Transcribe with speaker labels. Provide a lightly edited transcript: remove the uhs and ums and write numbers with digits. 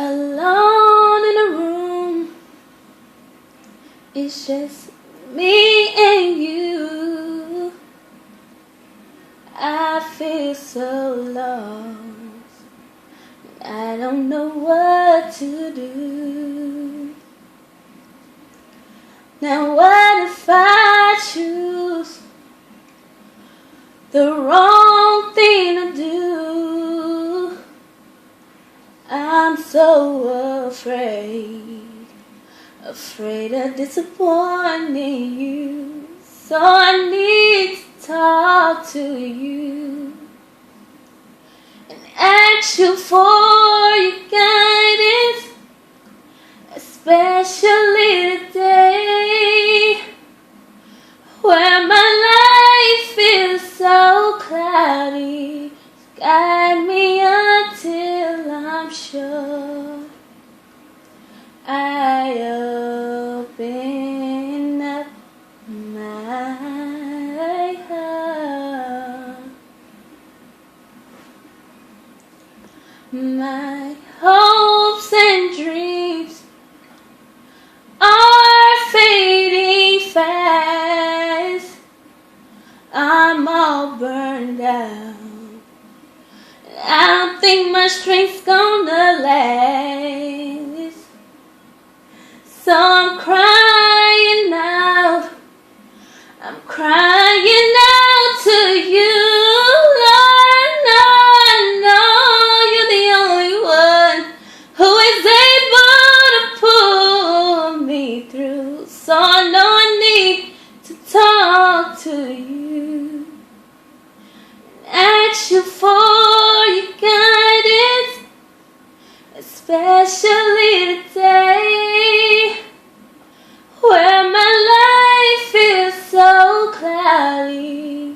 Speaker 1: Alone in a room, it's just me and you. I feel so lost, I don't know what to do. Now what if I choose the wrong thing to do? I'm so afraid of disappointing you. So I need to talk to you and ask you for your guidance, especially today, where my life feels so cloudy. Guide me until I'm sure I open up my heart. My hopes and dreams are fading fast. I'm all burned out. I don't think my strength's gonna last. So I'm crying out. I'm crying out to you, Lord. No, I know you're the only one who is able to pull me through. So I know I need to talk to you, ask you for your guidance, especially today, where my life feels so cloudy.